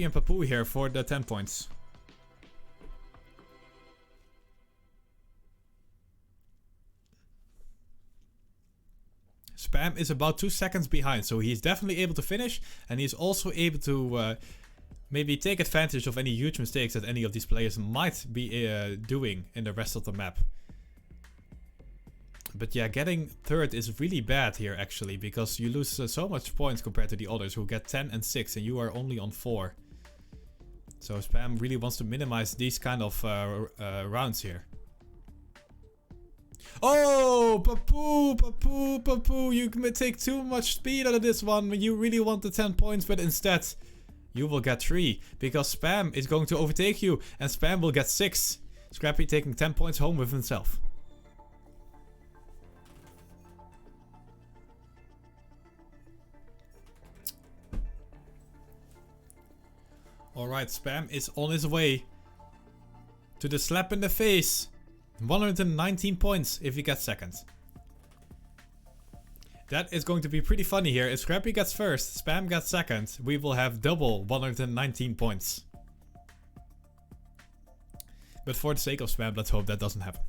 and Papou here for the 10 points. Spam is about 2 seconds behind, so he's definitely able to finish, and he's also able to maybe take advantage of any huge mistakes that any of these players might be doing in the rest of the map. But yeah, getting third is really bad here actually, because you lose so much points compared to the others who get 10 and 6 and you are only on 4. So Spam really wants to minimize these kind of rounds here. Oh, Papou, you can take too much speed out of this one when you really want the 10 points, but instead you will get 3 because Spam is going to overtake you and Spam will get 6. Scrapie taking 10 points home with himself. Alright, Spam is on his way to the slap in the face. 119 points if he gets second. That is going to be pretty funny here. If Scrapie gets first, Spam gets second, we will have double 119 points. But for the sake of Spam, let's hope that doesn't happen.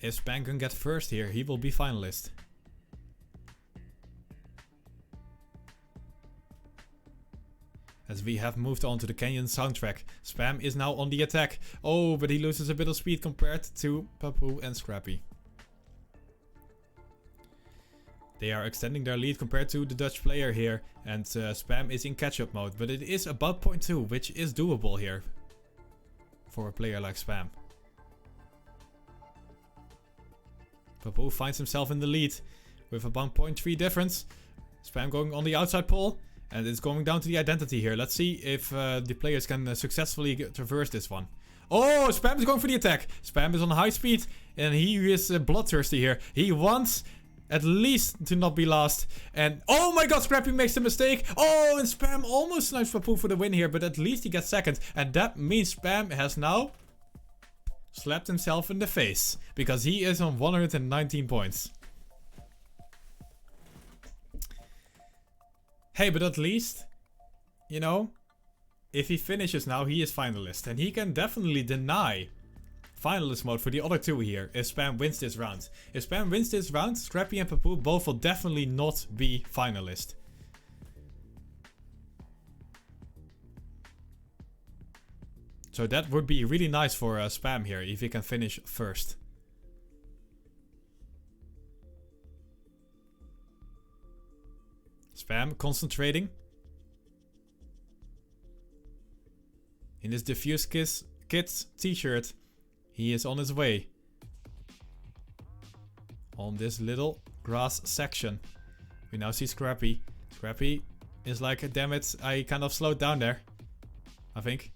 If Spam can get first here, he will be finalist. As we have moved on to the Canyon soundtrack, Spam is now on the attack. Oh, but he loses a bit of speed compared to Papou and Scrapie. They are extending their lead compared to the Dutch player here, and Spam is in catch-up mode, but it is about 0.2, which is doable here for a player like Spam. Papou finds himself in the lead with about 0.3 difference. Spam going on the outside pole. And it's going down to the identity here. Let's see if the players can successfully traverse this one. Oh, Spam is going for the attack. Spam is on high speed. And he is bloodthirsty here. He wants at least to not be last. And oh my god, Scrapie makes a mistake. Oh, and Spam almost snipes Papou for the win here. But at least he gets second. And that means Spam has now slapped himself in the face. Because he is on 119 points. Hey, but at least, you know, if he finishes now, he is finalist. And he can definitely deny finalist mode for the other two here if Spam wins this round. If Spam wins this round, Scrapie and Papou both will definitely not be finalist. So that would be really nice for Spam here if he can finish first. Spam concentrating. In his Defusekids t-shirt. He is on his way. On this little grass section. We now see Scrapie. Scrapie is like, damn it, I kind of slowed down there. I think.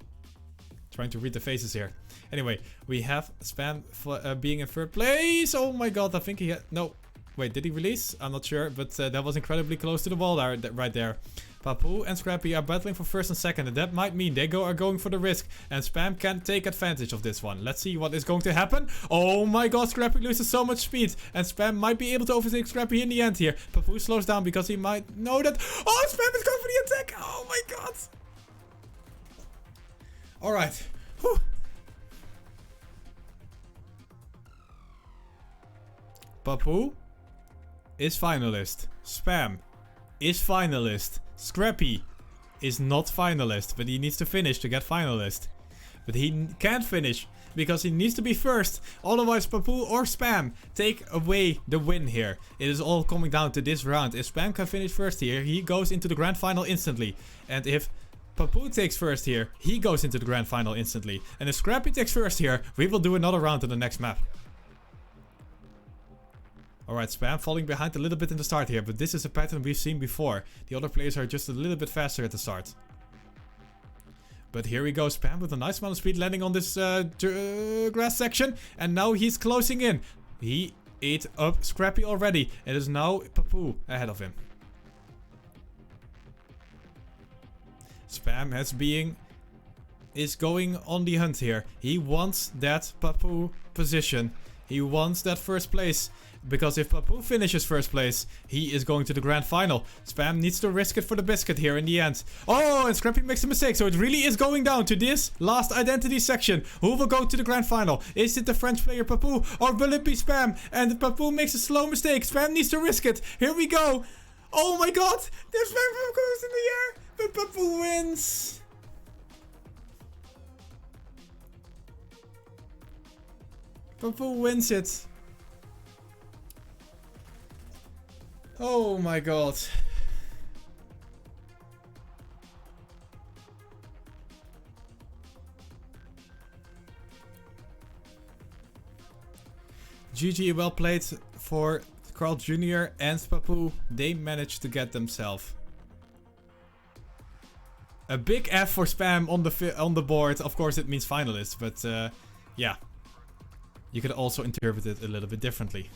Trying to read the faces here. Anyway, we have Spam being in third place. Oh my god, I think he had... No. Wait, did he release? I'm not sure, but that was incredibly close to the wall there, right there. Papou and Scrapie are battling for first and second, and that might mean they are going for the risk. And Spam can take advantage of this one. Let's see what is going to happen. Oh my god, Scrapie loses so much speed. And Spam might be able to overtake Scrapie in the end here. Papou slows down because he might know that... Oh, Spam is going for the attack! Oh my god! Alright. Whew. Papou is finalist. Spam is finalist. Scrapie is not finalist, but he needs to finish to get finalist. But he can't finish because he needs to be first. Otherwise Papou or Spam take away the win here. It is all coming down to this round. If Spam can finish first here, he goes into the grand final instantly. And if Papou takes first here, he goes into the grand final instantly. And if Scrapie takes first here, we will do another round on the next map. Alright, Spam falling behind a little bit in the start here, but this is a pattern we've seen before. The other players are just a little bit faster at the start. But here we go, Spam with a nice amount of speed landing on this grass section. And now he's closing in. He ate up Scrapie already. It is now Papou ahead of him. Spam is going on the hunt here. He wants that Papou position. He wants that first place. Because if Papou finishes first place, he is going to the grand final. Spam needs to risk it for the biscuit here in the end. Oh, and Scrapie makes a mistake. So it really is going down to this last identity section. Who will go to the grand final? Is it the French player Papou or will it be Spam? And Papou makes a slow mistake. Spam needs to risk it. Here we go. Oh my god. There's Spam goes in the air. But Papou wins. Papou wins it. Oh my god. GG, well played for Carl Jr. and Papou. They managed to get themselves a big F for Spam on the board. Of course it means finalists, but yeah. You could also interpret it a little bit differently.